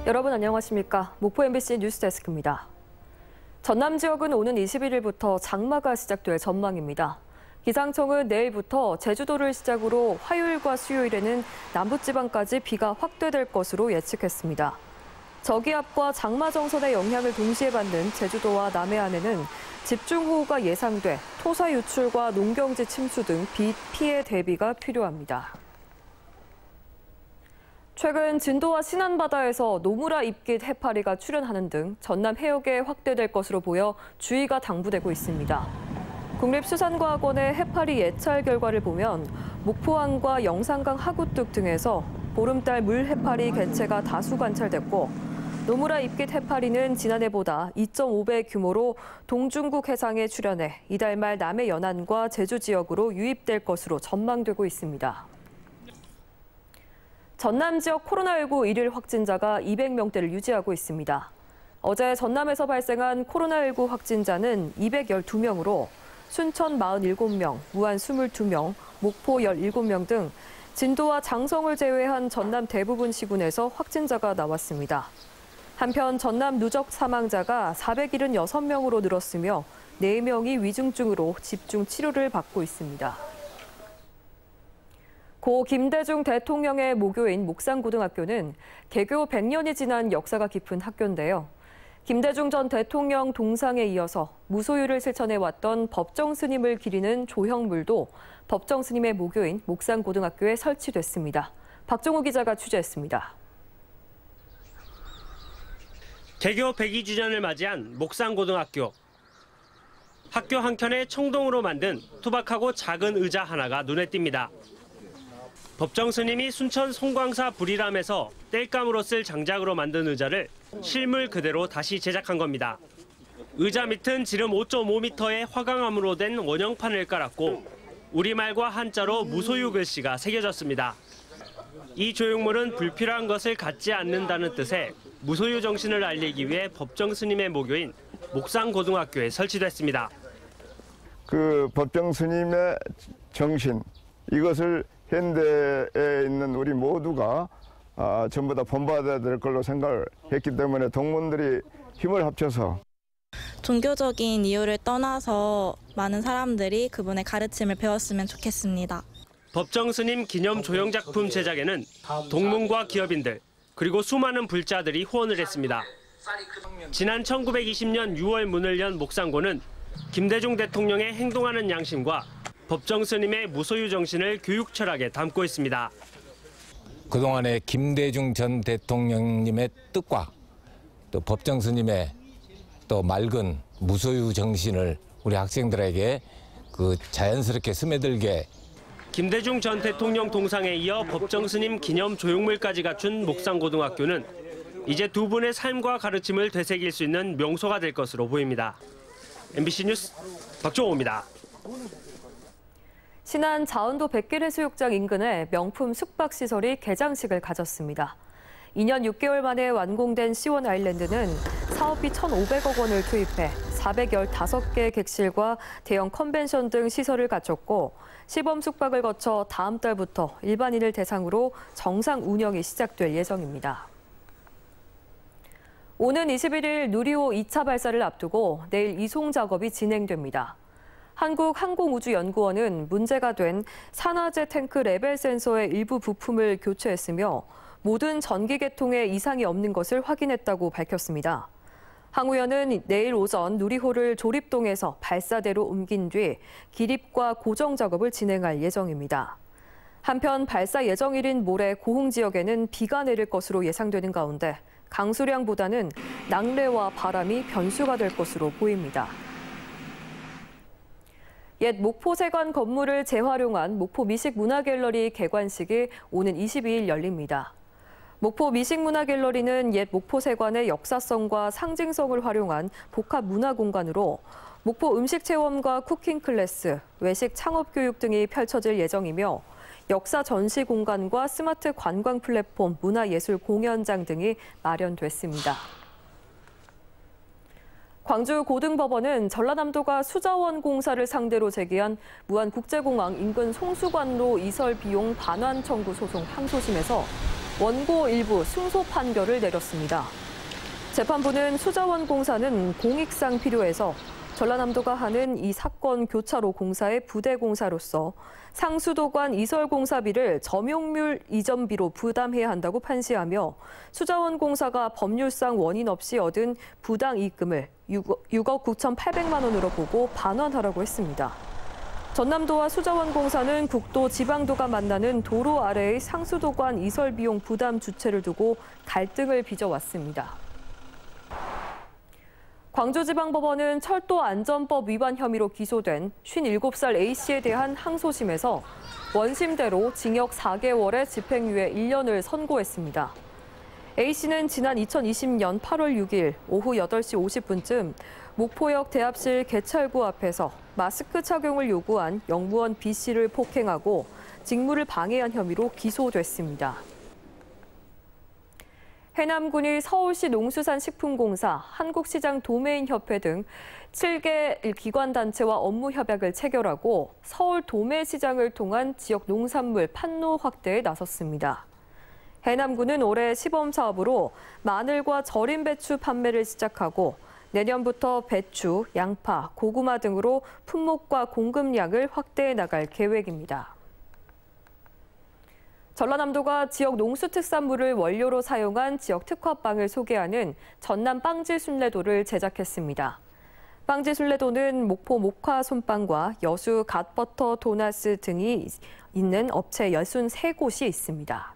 여러분 안녕하십니까? 목포 MBC 뉴스데스크입니다. 전남 지역은 오는 21일부터 장마가 시작될 전망입니다. 기상청은 내일부터 제주도를 시작으로 화요일과 수요일에는 남부지방까지 비가 확대될 것으로 예측했습니다. 저기압과 장마 정선의 영향을 동시에 받는 제주도와 남해안에는 집중호우가 예상돼 토사 유출과 농경지 침수 등 비 피해 대비가 필요합니다. 최근 진도와 신안바다에서 노무라 입깃 해파리가 출현하는 등 전남 해역에 확대될 것으로 보여 주의가 당부되고 있습니다. 국립수산과학원의 해파리 예찰 결과를 보면 목포항과 영산강 하구뚝 등에서 보름달 물해파리 개체가 다수 관찰됐고 노무라 입깃 해파리는 지난해보다 2.5배 규모로 동중국 해상에 출현해 이달 말 남해 연안과 제주 지역으로 유입될 것으로 전망되고 있습니다. 전남 지역 코로나19 일일 확진자가 200명대를 유지하고 있습니다. 어제 전남에서 발생한 코로나19 확진자는 212명으로 순천 47명, 무안 22명, 목포 17명 등 진도와 장성을 제외한 전남 대부분 시군에서 확진자가 나왔습니다. 한편 전남 누적 사망자가 476명으로 늘었으며 4명이 위중증으로 집중 치료를 받고 있습니다. 고 김대중 대통령의 모교인 목산고등학교는 개교 100년이 지난 역사가 깊은 학교인데요. 김대중 전 대통령 동상에 이어서 무소유를 실천해왔던 법정 스님을 기리는 조형물도 법정 스님의 모교인 목산고등학교에 설치됐습니다. 박종우 기자가 취재했습니다. 개교 102주년을 맞이한 목산고등학교. 학교 한켠에 청동으로 만든 투박하고 작은 의자 하나가 눈에 띕니다. 법정 스님이 순천 송광사 불이람에서 땔감으로 쓸 장작으로 만든 의자를 실물 그대로 다시 제작한 겁니다. 의자 밑은 지름 5.5m의 화강암으로 된 원형판을 깔았고 우리말과 한자로 무소유 글씨가 새겨졌습니다. 이 조형물은 불필요한 것을 갖지 않는다는 뜻의 무소유 정신을 알리기 위해 법정 스님의 모교인 목산고등학교에 설치됐습니다. 그 법정 스님의 정신, 이것을 현대에 있는 우리 모두가 전부 다 본받아야 될 걸로 생각을 했기 때문에 동문들이 힘을 합쳐서 종교적인 이유를 떠나서 많은 사람들이 그분의 가르침을 배웠으면 좋겠습니다. 법정 스님 기념 조형작품 제작에는 동문과 기업인들 그리고 수많은 불자들이 후원을 했습니다. 지난 1920년 6월 문을 연 목산고는 김대중 대통령의 행동하는 양심과 법정 스님의 무소유 정신을 교육 철학에 담고 있습니다. 그동안의 김대중 전 대통령님의 뜻과 또 법정 스님의 또 맑은 무소유 정신을 우리 학생들에게 그 자연스럽게 스며들게. 김대중 전 대통령 동상에 이어 법정 스님 기념 조형물까지 갖춘 목산고등학교는 이제 두 분의 삶과 가르침을 되새길 수 있는 명소가 될 것으로 보입니다. MBC 뉴스 박종호입니다. 신안 자운도 백길 해수욕장 인근에 명품 숙박시설이 개장식을 가졌습니다. 2년 6개월 만에 완공된 시원 아일랜드는 사업비 1,500억 원을 투입해 415개 객실과 대형 컨벤션 등 시설을 갖췄고 시범 숙박을 거쳐 다음 달부터 일반인을 대상으로 정상 운영이 시작될 예정입니다. 오는 21일 누리호 2차 발사를 앞두고 내일 이송 작업이 진행됩니다. 한국항공우주연구원은 문제가 된 산화제 탱크 레벨 센서의 일부 부품을 교체했으며 모든 전기 계통에 이상이 없는 것을 확인했다고 밝혔습니다. 항우연은 내일 오전 누리호를 조립동에서 발사대로 옮긴 뒤 기립과 고정 작업을 진행할 예정입니다. 한편 발사 예정일인 모레 고흥 지역에는 비가 내릴 것으로 예상되는 가운데 강수량보다는 낙뢰와 바람이 변수가 될 것으로 보입니다. 옛 목포세관 건물을 재활용한 목포 미식문화갤러리 개관식이 오는 22일 열립니다. 목포 미식문화갤러리는 옛 목포세관의 역사성과 상징성을 활용한 복합 문화공간으로 목포 음식 체험과 쿠킹 클래스, 외식 창업 교육 등이 펼쳐질 예정이며 역사 전시 공간과 스마트 관광 플랫폼, 문화예술 공연장 등이 마련됐습니다. 광주고등법원은 전라남도가 수자원 공사를 상대로 제기한 무안국제공항 인근 송수관로 이설 비용 반환 청구 소송 항소심에서 원고 일부 승소 판결을 내렸습니다. 재판부는 수자원공사는 공익상 필요해서 전라남도가 하는 이 사건 교차로 공사의 부대 공사로서 상수도관 이설 공사비를 점용률 이전비로 부담해야 한다고 판시하며 수자원공사가 법률상 원인 없이 얻은 부당 이익금을 6억 9,800만 원으로 보고 반환하라고 했습니다. 전남도와 수자원공사는 국도, 지방도가 만나는 도로 아래의 상수도관 이설 비용 부담 주체를 두고 갈등을 빚어왔습니다. 광주지방법원은 철도안전법 위반 혐의로 기소된 57살 A씨에 대한 항소심에서 원심대로 징역 4개월에 집행유예 1년을 선고했습니다. A씨는 지난 2020년 8월 6일 오후 8시 50분쯤 목포역 대합실 개찰구 앞에서 마스크 착용을 요구한 영무원 B씨를 폭행하고 직무를 방해한 혐의로 기소됐습니다. 해남군이 서울시 농수산식품공사, 한국시장도매인협회 등 7개 기관단체와 업무 협약을 체결하고 서울 도매시장을 통한 지역 농산물 판로 확대에 나섰습니다. 해남군은 올해 시범사업으로 마늘과 절임 배추 판매를 시작하고 내년부터 배추, 양파, 고구마 등으로 품목과 공급량을 확대해 나갈 계획입니다. 전라남도가 지역 농수특산물을 원료로 사용한 지역 특화빵을 소개하는 전남 빵지 순례도를 제작했습니다. 빵지 순례도는 목포 목화 솜빵과 여수 갓버터 도나스 등이 있는 업체 63곳이 있습니다.